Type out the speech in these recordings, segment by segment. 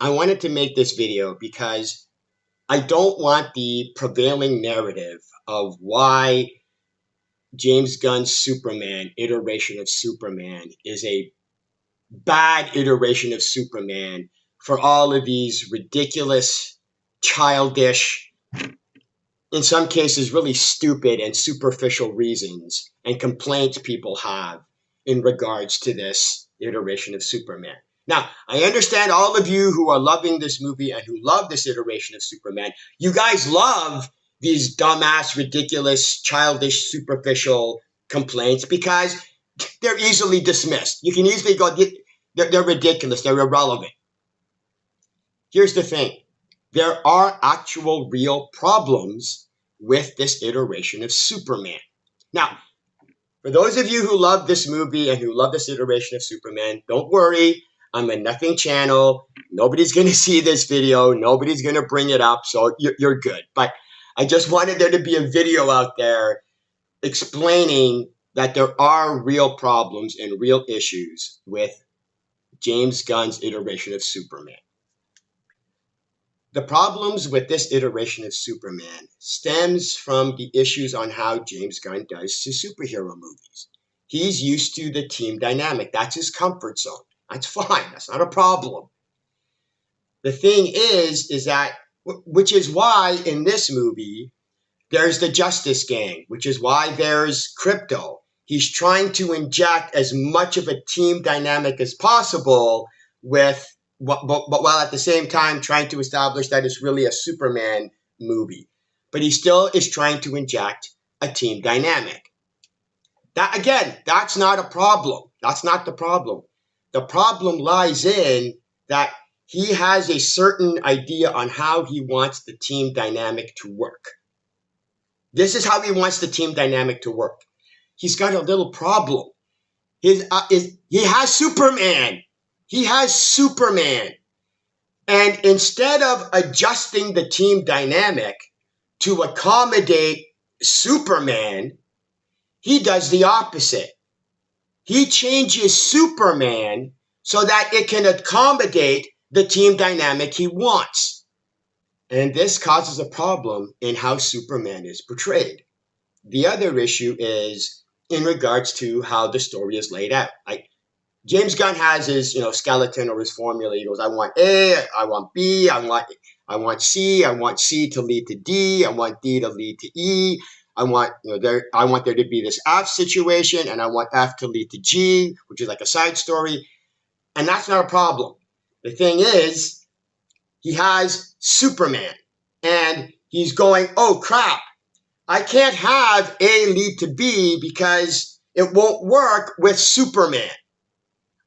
I wanted to make this video because I don't want the prevailing narrative of why James Gunn's Superman iteration of Superman is a bad iteration of Superman for all of these ridiculous, childish, in some cases really stupid and superficial reasons and complaints people have in regards to this iteration of Superman. Now, I understand all of you who are loving this movie and who love this iteration of Superman. You guys love these dumbass, ridiculous, childish, superficial complaints because they're easily dismissed. You can easily go, they're ridiculous, they're irrelevant. Here's the thing. There are actual real problems with this iteration of Superman. Now, for those of you who love this movie and who love this iteration of Superman, don't worry. I'm a nothing channel. Nobody's going to see this video. Nobody's going to bring it up, so you're good. But I just wanted there to be a video out there explaining that there are real problems and real issues with James Gunn's iteration of Superman. The problems with this iteration of Superman stems from the issues on how James Gunn does his superhero movies. He's used to the team dynamic. That's his comfort zone. That's fine. That's not a problem. The thing is that, which is why in this movie, there's the Justice Gang, which is why there's Crypto. He's trying to inject as much of a team dynamic as possible with but while at the same time trying to establish that it's really a Superman movie. But he still is trying to inject a team dynamic. That, again, that's not a problem. That's not the problem. The problem lies in that he has a certain idea on how he wants the team dynamic to work. This is how he wants the team dynamic to work. He's got a little problem. He has Superman. He has Superman. And instead of adjusting the team dynamic to accommodate Superman, he does the opposite. He changes Superman so that it can accommodate the team dynamic he wants. And this causes a problem in how Superman is portrayed. The other issue is in regards to how the story is laid out. James Gunn has his, skeleton or his formula. He goes, I want A, I want B, I want C, I want C to lead to D, I want D to lead to E. I want there to be this F situation, and I want F to lead to G, which is like a side story. And that's not a problem. The thing is, he has Superman, and he's going, oh crap, I can't have A lead to B because it won't work with Superman.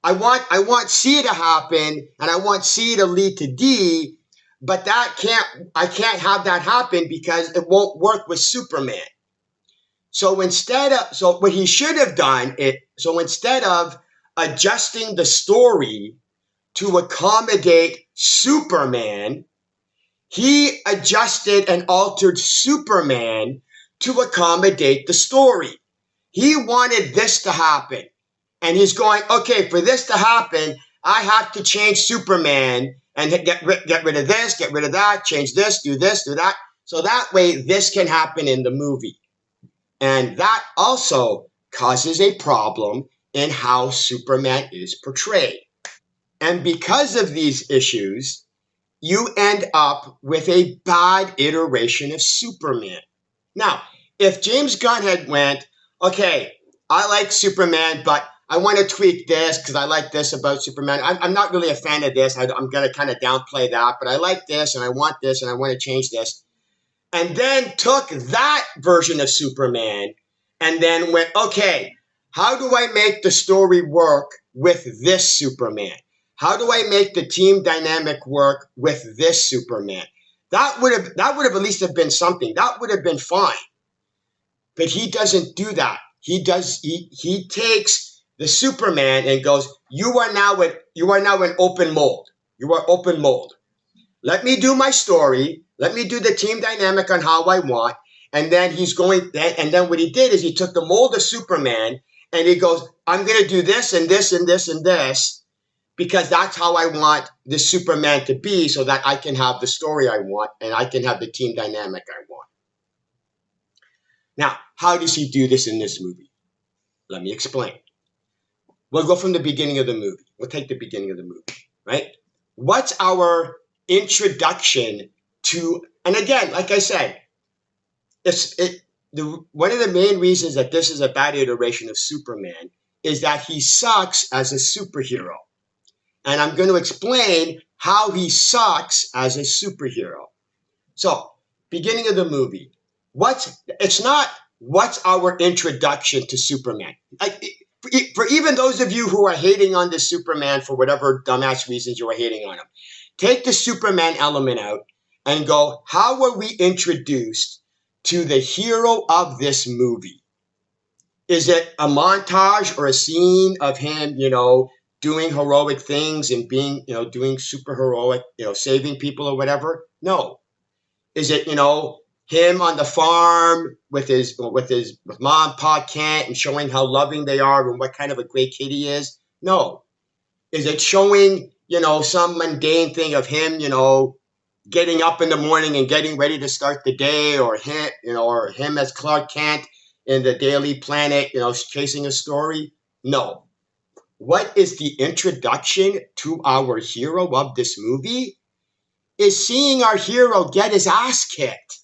I want C to happen, and I want C to lead to D, but I can't have that happen because it won't work with Superman. So instead of adjusting the story to accommodate Superman, he adjusted and altered Superman to accommodate the story. He wanted this to happen. And he's going, okay, for this to happen, I have to change Superman and get rid of this, get rid of that, change this, do that. So that way this can happen in the movie. And that also causes a problem in how Superman is portrayed. And because of these issues, you end up with a bad iteration of Superman. Now, if James Gunn had went, okay, I like Superman, but I want to tweak this because I like this about Superman. I'm not really a fan of this. I'm going to kind of downplay that, but I like this and I want this and I want to change this. And then took that version of Superman and then went, okay, how do I make the story work with this Superman? How do I make the team dynamic work with this Superman? That would have at least have been something. That would have been fine. But he doesn't do that. He takes the Superman and goes, you are now an open mold. You are open mold. Let me do my story. Let me do the team dynamic on how I want. And then what he did is he took the mold of Superman and he goes, I'm going to do this and this and this and this. because that's how I want this Superman to be, so that I can have the story I want and I can have the team dynamic I want. Now, how does he do this in this movie? Let me explain. We'll go from the beginning of the movie. We'll take the beginning of the movie, right? What's our introduction to, and again, like I said, one of the main reasons that this is a bad iteration of Superman is that he sucks as a superhero. And I'm going to explain how he sucks as a superhero. So, beginning of the movie. It's not what's our introduction to Superman. For even those of you who are hating on this Superman for whatever dumbass reasons you are hating on him, take the Superman element out and go, how were we introduced to the hero of this movie? Is it a montage or a scene of him, doing heroic things and being, doing super heroic, saving people or whatever? No. Is it, him on the farm with mom, pa, Kent, and showing how loving they are and what kind of a great kid he is? No. Is it showing, some mundane thing of him, getting up in the morning and getting ready to start the day, or him as Clark Kent in the Daily Planet, chasing a story? No. What is the introduction to our hero of this movie? Is seeing our hero get his ass kicked.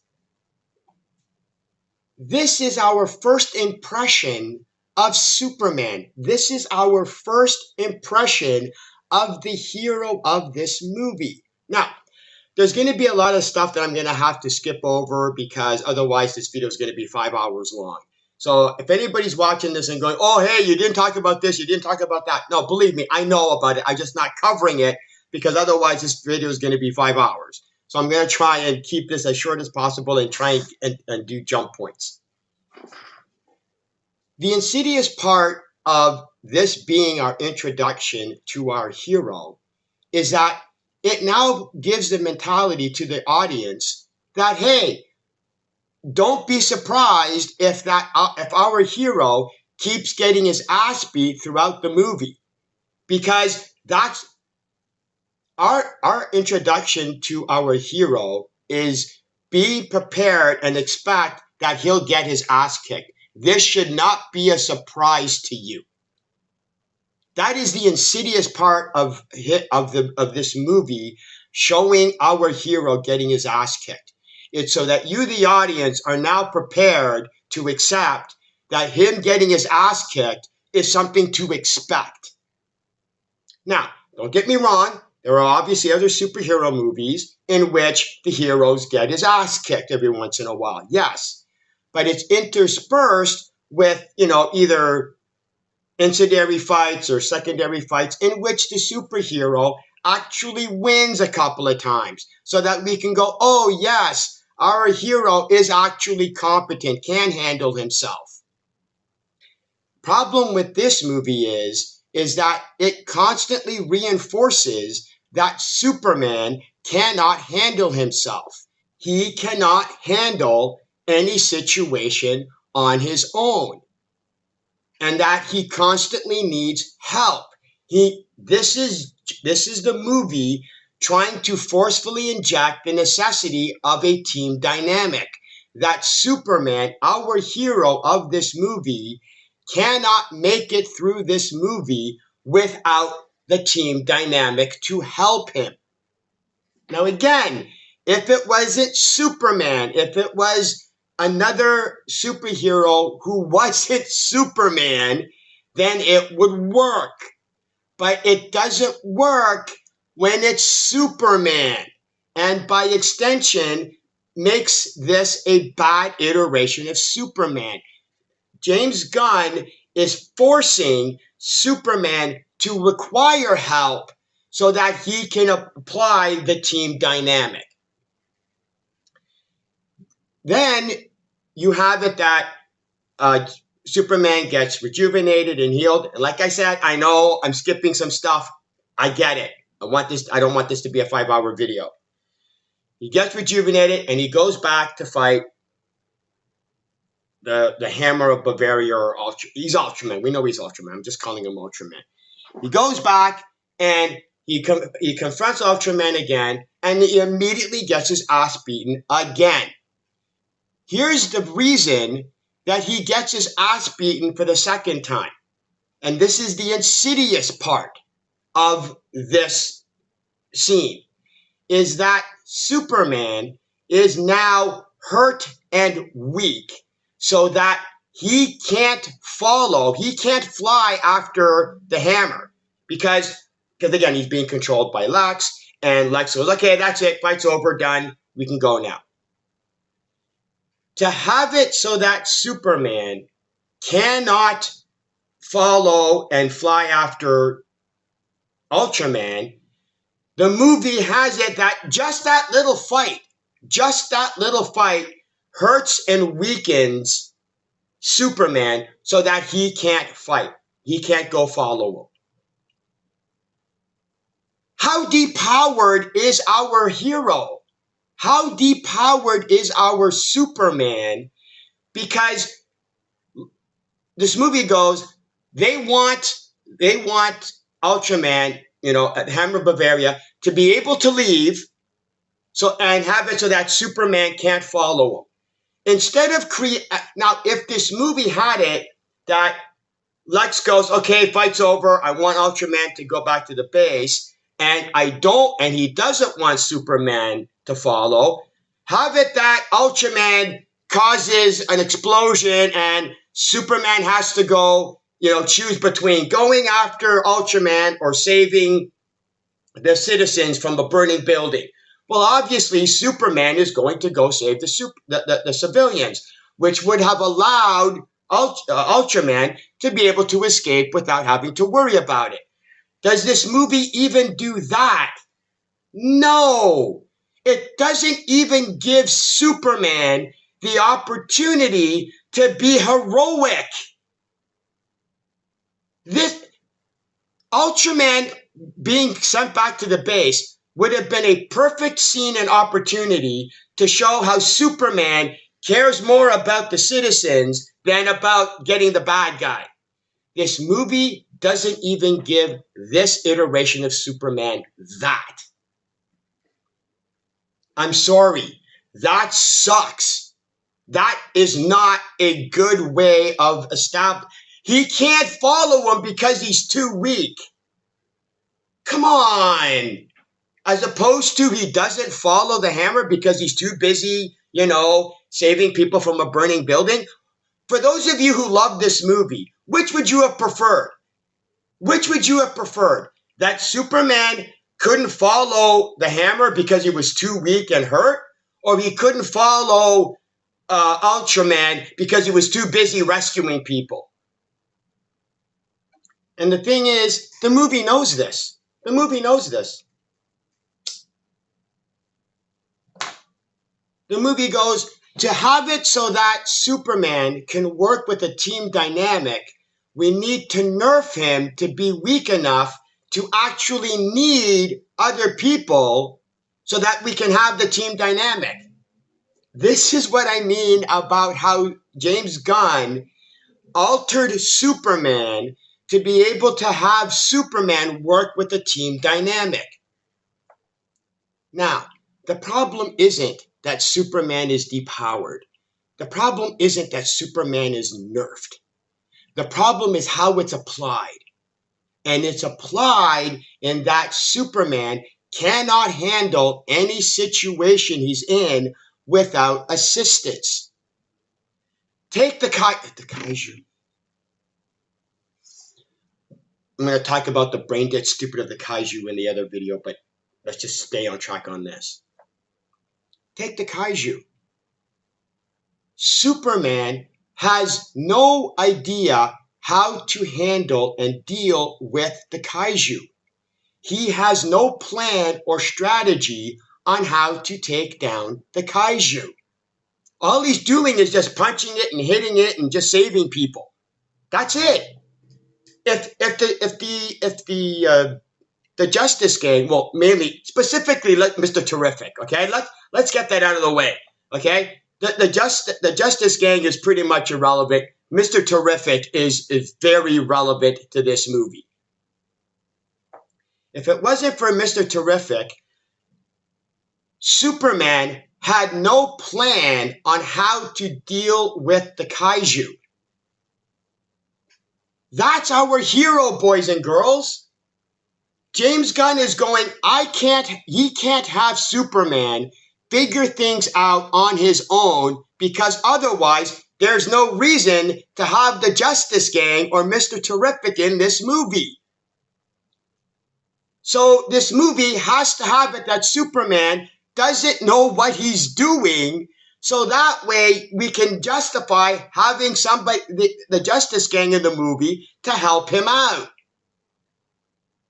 This is our first impression of Superman. This is our first impression of the hero of this movie. Now, there's going to be a lot of stuff that I'm going to have to skip over because otherwise this video is going to be 5 hours long. So if anybody's watching this and going, oh, hey, you didn't talk about this, you didn't talk about that. No, believe me, I know about it. I'm just not covering it because otherwise this video is going to be 5 hours. So I'm going to try and keep this as short as possible and try and do jump points. The insidious part of this being our introduction to our hero is that it now gives the mentality to the audience that, hey, don't be surprised if our hero keeps getting his ass beat throughout the movie, because that's our introduction to our hero is be prepared and expect that he'll get his ass kicked. This should not be a surprise to you. That is the insidious part of this movie, showing our hero getting his ass kicked. It's so that you, the audience, are now prepared to accept that him getting his ass kicked is something to expect. Now, don't get me wrong. There are obviously other superhero movies in which the heroes get his ass kicked every once in a while. Yes. But it's interspersed with, either incendiary fights or secondary fights in which the superhero actually wins a couple of times so that we can go, oh, yes, our hero is actually competent, can handle himself. Problem with this movie is that it constantly reinforces that Superman cannot handle himself. He cannot handle any situation on his own, and that he constantly needs help. This is the movie trying to forcefully inject the necessity of a team dynamic. That Superman, our hero of this movie, cannot make it through this movie without the team dynamic to help him. Now again, if it wasn't Superman, if it was another superhero who wasn't Superman, then it would work. But it doesn't work when it's Superman. And by extension, makes this a bad iteration of Superman. James Gunn is forcing Superman to require help so that he can apply the team dynamic. Then you have it that Superman gets rejuvenated and healed. And like I said, I know I'm skipping some stuff. I get it. I don't want this to be a 5-hour video. He gets rejuvenated and he goes back to fight the Hammer of Bavaria, or he's Ultraman. We know he's Ultraman. I'm just calling him Ultraman. He goes back and he confronts Ultraman again, and he immediately gets his ass beaten again. Here's the reason that he gets his ass beaten for the second time. And this is the insidious part of this scene, is that Superman is now hurt and weak so that he can't fly after the hammer because again, he's being controlled by Lex, and Lex goes, okay, that's it, fight's over, done, we can go now. To have it so that Superman cannot follow and fly after Ultraman, the movie has it that just that little fight hurts and weakens Superman so that he can't fight. He can't go follow him. How depowered is our hero? How depowered is our Superman? Because this movie goes, they want Ultraman, at Hammer Bavaria, to be able to leave, and have it so that Superman can't follow him. Instead of now, if this movie had it that Lex goes, okay, fight's over, I want Ultraman to go back to the base, and he doesn't want Superman to follow, have it that Ultraman causes an explosion and Superman has to go, choose between going after Ultraman or saving the citizens from a burning building. Well, obviously, Superman is going to go save the civilians, which would have allowed Ultraman to be able to escape without having to worry about it. Does this movie even do that? No. It doesn't even give Superman the opportunity to be heroic. This Ultraman being sent back to the base would have been a perfect scene and opportunity to show how Superman cares more about the citizens than about getting the bad guy. This movie doesn't even give this iteration of Superman that. I'm sorry. That sucks. That is not a good way of establishing. He can't follow him because he's too weak. Come on. As opposed to he doesn't follow the hammer because he's too busy, saving people from a burning building. For those of you who love this movie, which would you have preferred? Which would you have preferred? That Superman couldn't follow the hammer because he was too weak and hurt? Or he couldn't follow Ultraman because he was too busy rescuing people? And the thing is, the movie knows this. The movie knows this. The movie goes, to have it so that Superman can work with a team dynamic, we need to nerf him to be weak enough to actually need other people so that we can have the team dynamic. This is what I mean about how James Gunn altered Superman to be able to have Superman work with a team dynamic. Now, the problem isn't that Superman is depowered. The problem isn't that Superman is nerfed. The problem is how it's applied. And it's applied in that Superman cannot handle any situation he's in without assistance. Take the Kaiju. I'm going to talk about the brain dead stupid of the Kaiju in the other video, but let's just stay on track on this. Take the Kaiju. Superman has no idea how to handle and deal with the Kaiju. He has no plan or strategy on how to take down the Kaiju. All he's doing is just punching it and hitting it and just saving people. That's it. If the Justice Gang, well, mainly, specifically, Mr. Terrific, okay? Let's get that out of the way, okay? The Justice Gang is pretty much irrelevant. Mr. Terrific is very relevant to this movie. If it wasn't for Mr. Terrific, Superman had no plan on how to deal with the kaiju. That's our hero, boys and girls. James Gunn is going, he can't have Superman figure things out on his own, because otherwise there's no reason to have the Justice Gang or Mr. Terrific in this movie. So this movie has to have it that Superman doesn't know what he's doing, so that way we can justify having somebody, the Justice Gang in the movie, to help him out.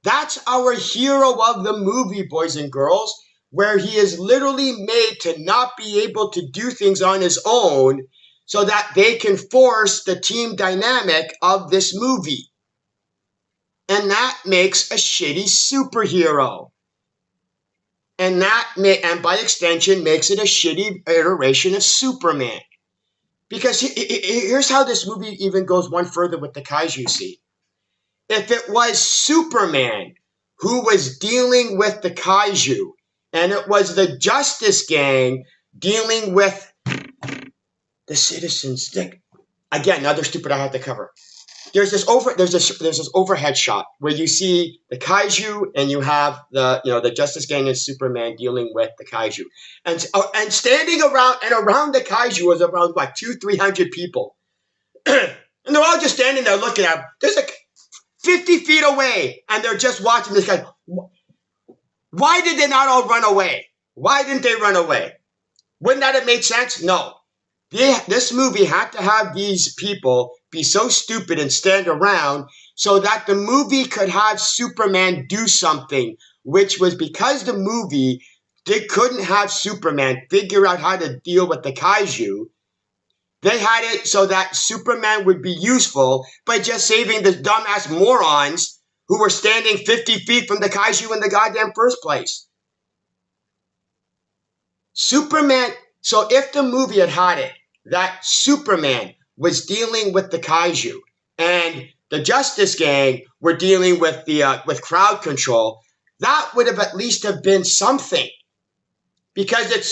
That's our hero of the movie, boys and girls, where he is literally made to not be able to do things on his own so that they can force the team dynamic of this movie. And that makes a shitty superhero. And by extension, makes it a shitty iteration of Superman. Because here's how this movie even goes one further with the kaiju scene. If it was Superman who was dealing with the kaiju, and it was the Justice Gang dealing with the citizens, again, another stupid I have to cover. There's this overhead shot where you see the kaiju and you have the Justice Gang and Superman dealing with the kaiju, and standing around the kaiju was around like 200-300 people, and they're all just standing there looking at him. There's like 50 feet away, and they're just watching this guy. Why did they not all run away? Why didn't they run away? Wouldn't that have made sense? No. This movie had to have these people be so stupid and stand around so that the movie could have Superman do something, which was because the movie couldn't have Superman figure out how to deal with the kaiju. They had it so that Superman would be useful by just saving the dumbass morons who were standing 50 feet from the kaiju in the goddamn first place. Superman, so if the movie had it that Superman was dealing with the kaiju and the Justice Gang were dealing with with crowd control, that would have at least have been something. Because it's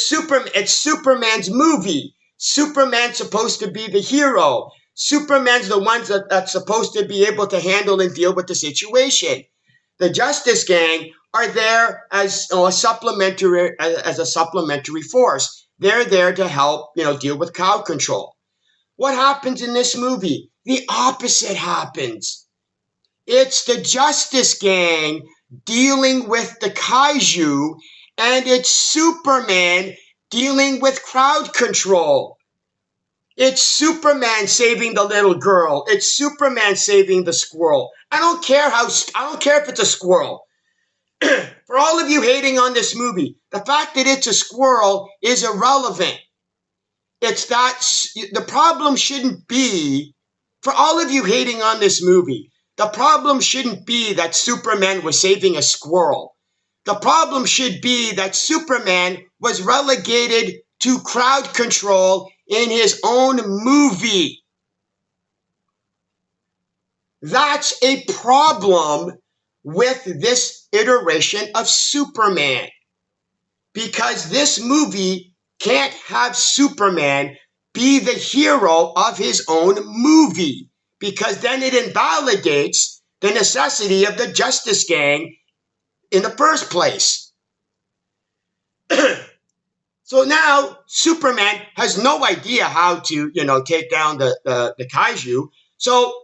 Superman's movie. Superman's supposed to be the hero. Superman's the one that's supposed to be able to handle and deal with the situation. The Justice Gang are there as a supplementary force. They're there to help, deal with crowd control. What happens in this movie? The opposite happens. It's the Justice Gang dealing with the kaiju, and it's Superman dealing with crowd control. It's Superman saving the little girl. It's Superman saving the squirrel. I don't care if it's a squirrel. For all of you hating on this movie, the fact that it's a squirrel is irrelevant. It's that the problem shouldn't be, for all of you hating on this movie, the problem shouldn't be that Superman was saving a squirrel. The problem should be that Superman was relegated to crowd control in his own movie. That's a problem with this iteration of Superman. Because this movie can't have Superman be the hero of his own movie. Because then it invalidates the necessity of the Justice Gang in the first place. So now Superman has no idea how to, take down the kaiju. So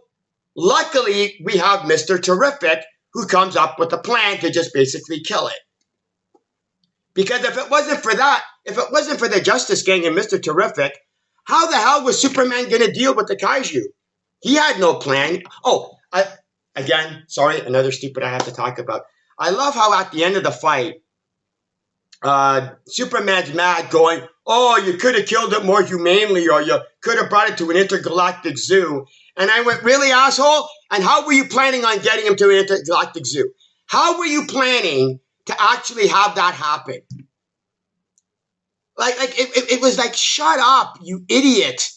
luckily we have Mr. Terrific, who comes up with a plan to just basically kill it. Because if it wasn't for the Justice Gang and Mr. Terrific, how the hell was Superman going to deal with the kaiju? He had no plan. Another stupid I have to talk about. I love how at the end of the fight, Superman's mad going, oh, you could have killed it more humanely, or you could have brought it to an intergalactic zoo. And I went, really, asshole? And how were you planning on getting him to an intergalactic zoo? How were you planning to actually have that happen? It was like, shut up, you idiot.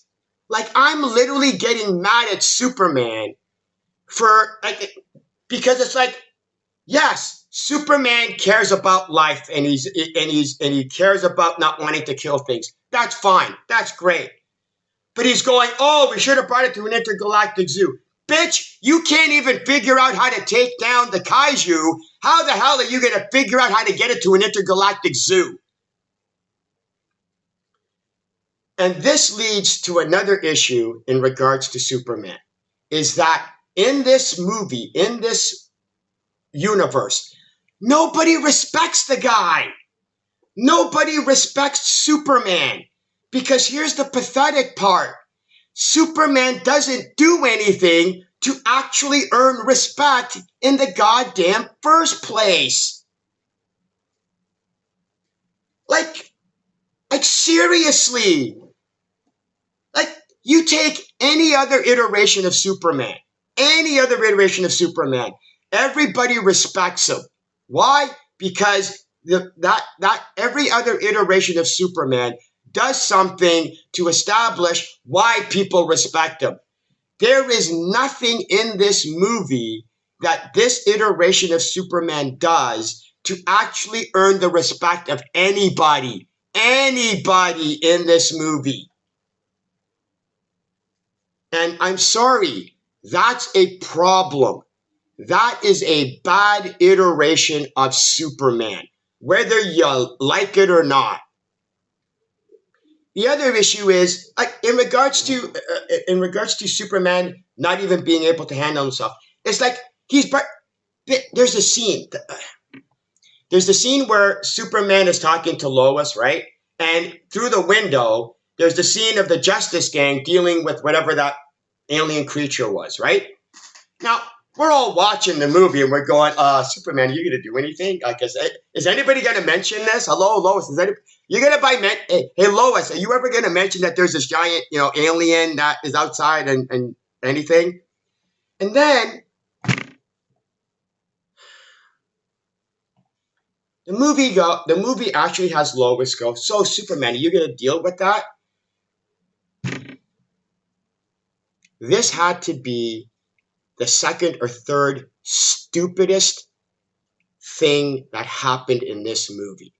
Like, I'm literally getting mad at Superman because it's like, yes, Superman cares about life and he cares about not wanting to kill things. That's fine. That's great. But he's going, oh, we should have brought it to an intergalactic zoo. Bitch, you can't even figure out how to take down the kaiju. How the hell are you going to figure out how to get it to an intergalactic zoo? And this leads to another issue in regards to Superman, is that in this movie, in this universe, nobody respects the guy. Nobody respects Superman. Because here's the pathetic part. Superman doesn't do anything to actually earn respect in the goddamn first place. Like seriously. Like, you take any other iteration of Superman, everybody respects him. Why? Because that every other iteration of Superman does something to establish why people respect him. There is nothing in this movie that this iteration of Superman does to actually earn the respect of anybody in this movie. And I'm sorry, that's a problem. That is a bad iteration of Superman, whether you like it or not. The other issue is, in regards to Superman not even being able to handle himself. It's like there's a scene. There's the scene where Superman is talking to Lois, right? And through the window, there's the scene of the Justice Gang dealing with whatever that alien creature was, right? Now, we're all watching the movie and we're going, Superman, are you going to do anything? Is anybody going to mention this? Hello, Lois. You're going to hey, Lois, are you ever going to mention that there's this giant, alien that is outside and anything? And then the movie actually has Lois go, so Superman, are you going to deal with that? This had to be the second or third stupidest thing that happened in this movie.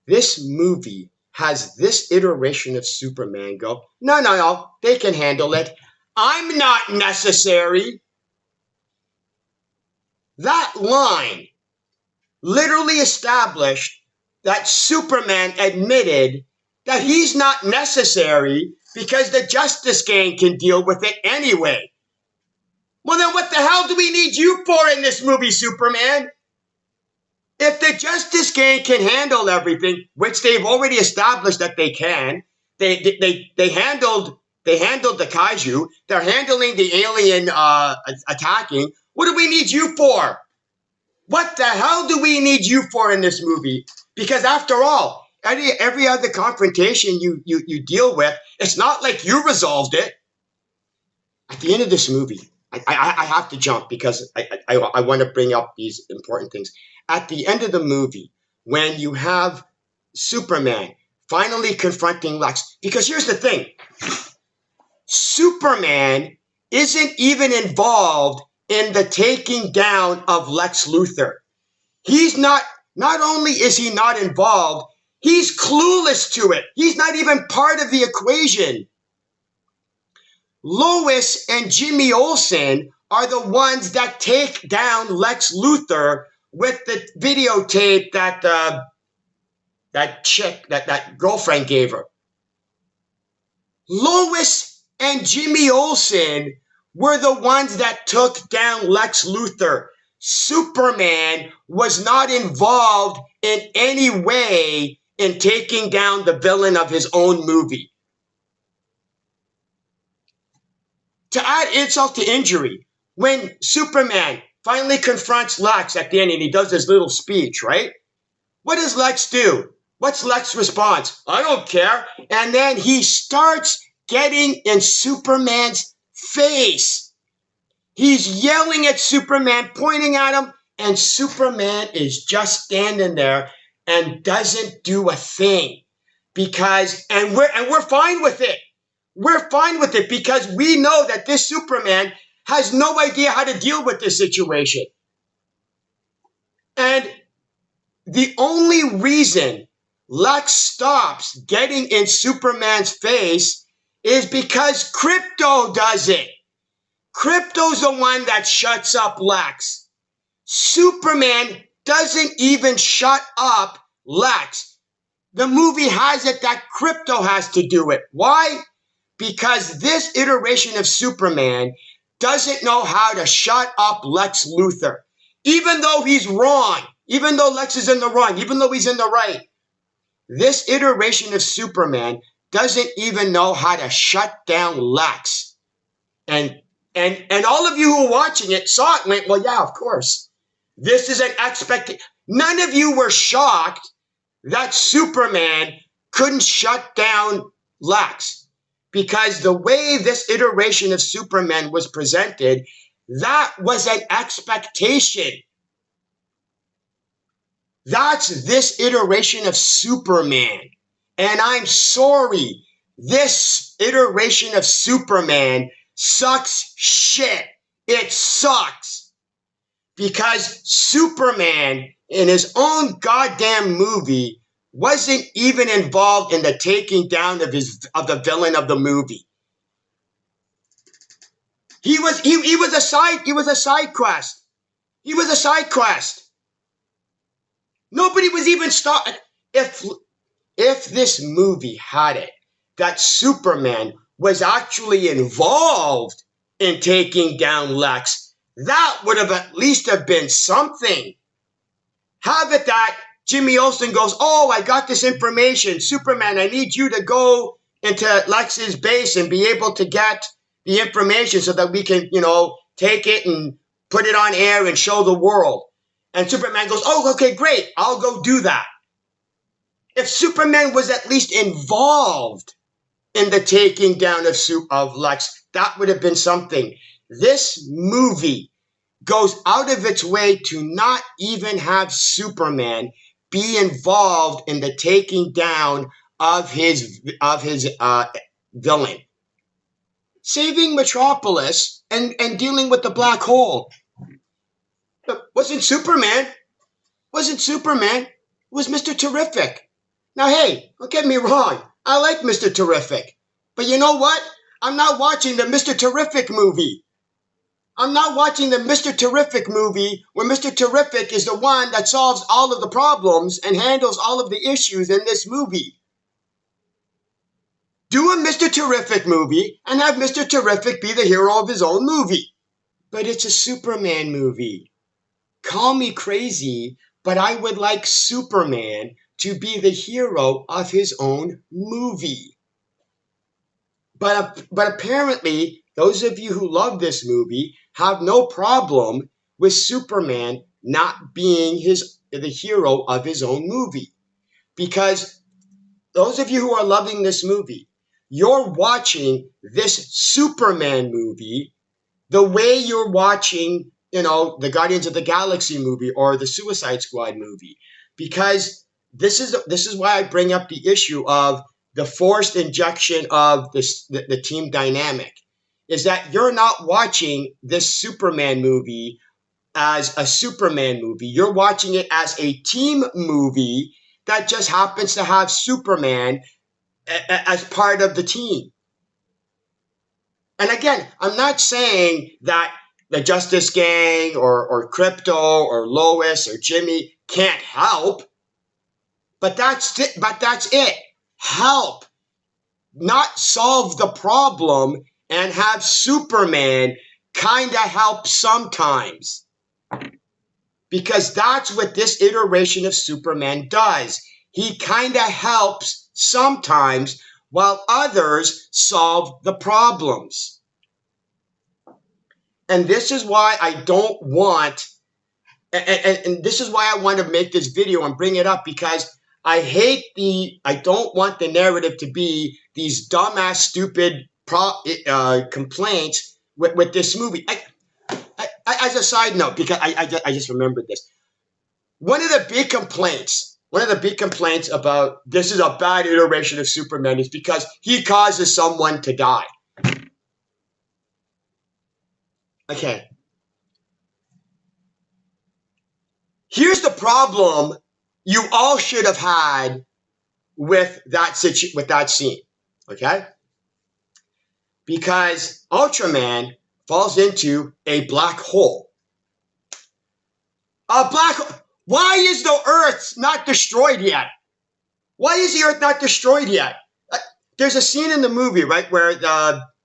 This movie has this iteration of Superman go, no, they can handle it. I'm not necessary. That line literally established that Superman admitted that he's not necessary because the Justice Gang can deal with it anyway. Well, then what the hell do we need you for in this movie, Superman? If the Justice Gang can handle everything, which they've already established that they can, they handled the kaiju, they're handling the alien attacking. What do we need you for? What the hell do we need you for in this movie? Because after all, every other confrontation you deal with, it's not like you resolved it. At the end of this movie, I have to jump because I want to bring up these important things. At the end of the movie, when you have Superman finally confronting Lex, because here's the thing, Superman isn't even involved in the taking down of Lex Luthor. He's not only is he not involved, he's clueless to it. He's not even part of the equation. Lois and Jimmy Olsen are the ones that take down Lex Luthor with the videotape that chick, that girlfriend gave her. Lois and Jimmy Olsen were the ones that took down Lex Luthor. Superman was not involved in any way in taking down the villain of his own movie. To add insult to injury, when Superman finally confronts Lex at the end and he does his little speech, right? What does Lex do? What's Lex's response? I don't care. And then he starts getting in Superman's face. He's yelling at Superman, pointing at him, and Superman is just standing there and doesn't do a thing. And we're fine with it. We're fine with it because we know that this Superman has no idea how to deal with this situation. And the only reason Lex stops getting in Superman's face is because Crypto does it. Crypto's the one that shuts up Lex. Superman doesn't even shut up Lex. The movie has it that Crypto has to do it. Why? Because this iteration of Superman doesn't know how to shut up Lex Luthor. Even though he's wrong, even though Lex is in the wrong, even though he's in the right, this iteration of Superman doesn't even know how to shut down Lex. And all of you who are watching it saw it and went, well, yeah, of course. This is an expectation. None of you were shocked that Superman couldn't shut down Lex, because the way this iteration of Superman was presented, that was an expectation. That's this iteration of Superman. And I'm sorry, this iteration of Superman sucks shit. It sucks. Because Superman, in his own goddamn movie, wasn't even involved in the taking down of the villain of the movie. He was a side quest. He was a side quest. Nobody was even starting. If this movie had it that Superman was actually involved in taking down Lex, that would have at least have been something. Have it that Jimmy Olsen goes, oh, I got this information. Superman, I need you to go into Lex's base and be able to get the information so that we can, take it and put it on air and show the world. And Superman goes, oh, okay, great. I'll go do that. If Superman was at least involved in the taking down of Lex, that would have been something. This movie goes out of its way to not even have Superman be involved in the taking down of his villain. Saving Metropolis and dealing with the black hole. Wasn't Superman. It was Mr. Terrific. Now, hey, don't get me wrong. I like Mr. Terrific. But you know what? I'm not watching the Mr. Terrific movie. I'm not watching the Mr. Terrific movie where Mr. Terrific is the one that solves all of the problems and handles all of the issues in this movie. Do a Mr. Terrific movie and have Mr. Terrific be the hero of his own movie. But it's a Superman movie. Call me crazy, but I would like Superman to be the hero of his own movie. But apparently, those of you who love this movie have no problem with Superman not being the hero of his own movie. Because those of you who are loving this movie, you're watching this Superman movie the way you're watching, the Guardians of the Galaxy movie or the Suicide Squad movie. Because this is why I bring up the issue of the forced injection of the team dynamic, is that you're not watching this Superman movie as a Superman movie. You're watching it as a team movie that just happens to have Superman as part of the team. And again, I'm not saying that the Justice Gang or Crypto or Lois or Jimmy can't help, but that's it. Help. Not solve the problem and have Superman kind of help sometimes. Because that's what this iteration of Superman does. He kind of helps sometimes while others solve the problems. And this is why I don't want, and this is why I want to make this video and bring it up, because I don't want the narrative to be these dumbass, stupid complaints with this movie. As a side note, because I just remembered this. One of the big complaints about this is a bad iteration of Superman is because he causes someone to die. Okay. Here's the problem you all should have had with that scene, okay? Because Ultraman falls into a black hole. A black hole. Why is the Earth not destroyed yet? Why is the Earth not destroyed yet? There's a scene in the movie, right, where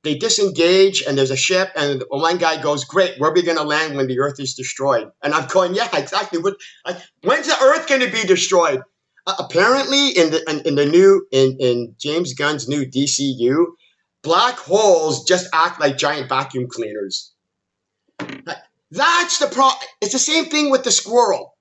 they disengage and there's a ship and one guy goes, great, where are we going to land when the Earth is destroyed? And I'm going, yeah, exactly. When's the Earth going to be destroyed? Apparently, in James Gunn's new DCU, black holes just act like giant vacuum cleaners. That's the problem. It's the same thing with the squirrel.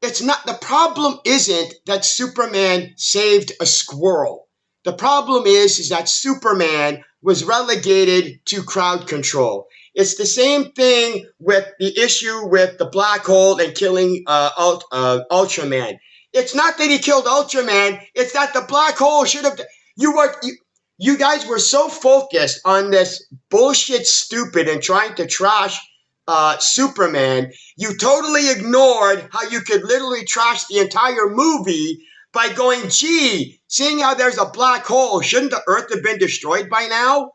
It's not, the problem isn't that Superman saved a squirrel. The problem is that Superman was relegated to crowd control. It's the same thing with the issue with the black hole and killing Ultraman. It's not that he killed Ultraman. It's that the black hole should have. You guys were so focused on this bullshit, stupid, and trying to trash Superman. You totally ignored how you could literally trash the entire movie by going, gee, seeing how there's a black hole, shouldn't the Earth have been destroyed by now?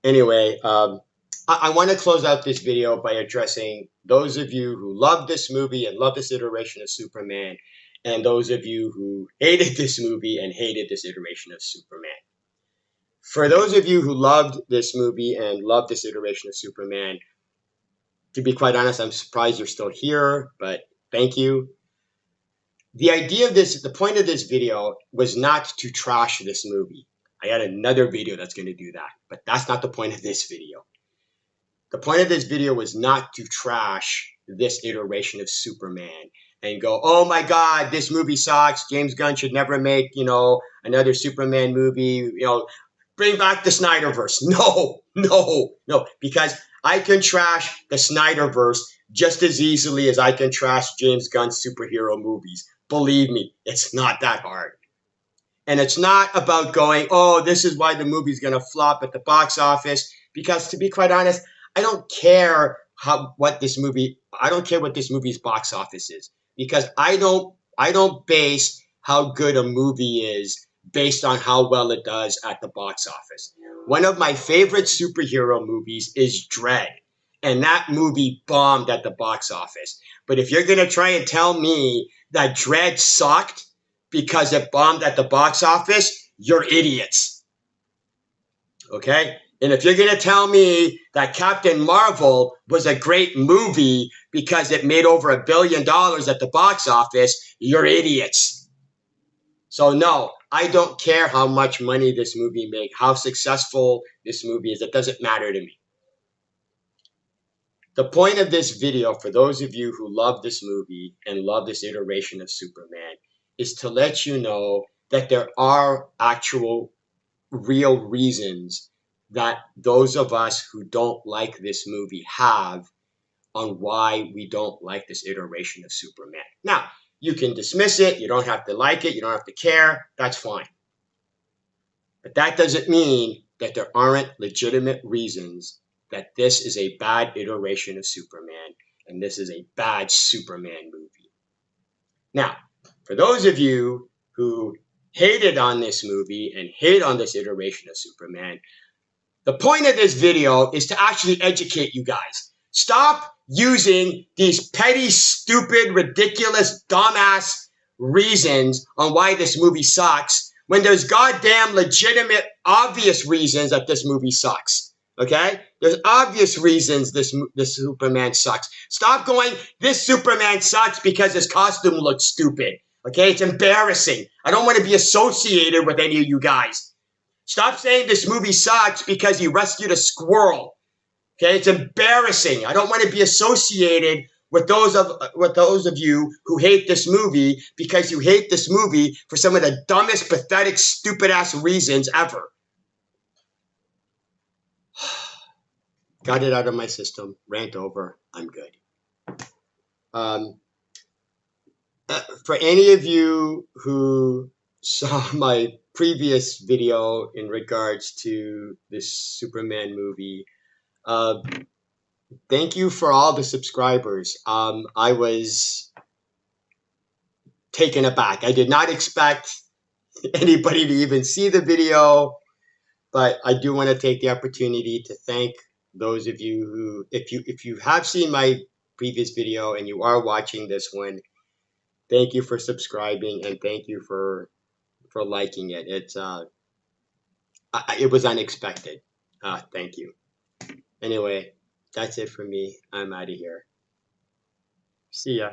Anyway, I want to close out this video by addressing those of you who love this movie and love this iteration of Superman, and those of you who hated this movie and hated this iteration of Superman. For those of you who loved this movie and loved this iteration of Superman, to be quite honest, I'm surprised you're still here, but thank you. The idea of this, the point of this video was not to trash this movie. I got another video that's going to do that, but that's not the point of this video. The point of this video was not to trash this iteration of Superman and go, oh my God, this movie sucks. James Gunn should never make, another Superman movie, bring back the Snyderverse. No, because I can trash the Snyderverse just as easily as I can trash James Gunn's superhero movies. Believe me, it's not that hard. And it's not about going, oh, this is why the movie's going to flop at the box office. Because to be quite honest, I don't care what this movie's box office is. Because I don't base how good a movie is based on how well it does at the box office. One of my favorite superhero movies is Dread. And that movie bombed at the box office. But if you're going to try and tell me that Dread sucked because it bombed at the box office, you're idiots. Okay? And if you're going to tell me that Captain Marvel was a great movie because it made over $1 billion at the box office, you're idiots. So no, I don't care how much money this movie made, how successful this movie is. It doesn't matter to me. The point of this video, for those of you who love this movie and love this iteration of Superman, is to let you know that there are actual real reasons that those of us who don't like this movie have on why we don't like this iteration of Superman. Now, you can dismiss it. You don't have to like it. You don't have to care. That's fine. But that doesn't mean that there aren't legitimate reasons that this is a bad iteration of Superman and this is a bad Superman movie. Now, for those of you who hated on this movie and hate on this iteration of Superman, the point of this video is to actually educate you guys. Stop using these petty, stupid, ridiculous, dumbass reasons on why this movie sucks when there's goddamn legitimate, obvious reasons that this movie sucks. Okay? There's obvious reasons this Superman sucks. Stop going, this Superman sucks because his costume looks stupid. Okay? It's embarrassing. I don't want to be associated with any of you guys. Stop saying this movie sucks because he rescued a squirrel. Okay? It's embarrassing. I don't want to be associated with those of you who hate this movie because you hate this movie for some of the dumbest, pathetic, stupid-ass reasons ever. Got it out of my system. Rant over. I'm good. For any of you who saw my previous video in regards to this Superman movie, Thank you for all the subscribers. I was taken aback. I did not expect anybody to even see the video, but I do want to take the opportunity to thank those of you who, if you have seen my previous video and you are watching this one, thank you for subscribing and thank you for liking it. It was unexpected. Thank you. Anyway, that's it for me. I'm out of here. See ya.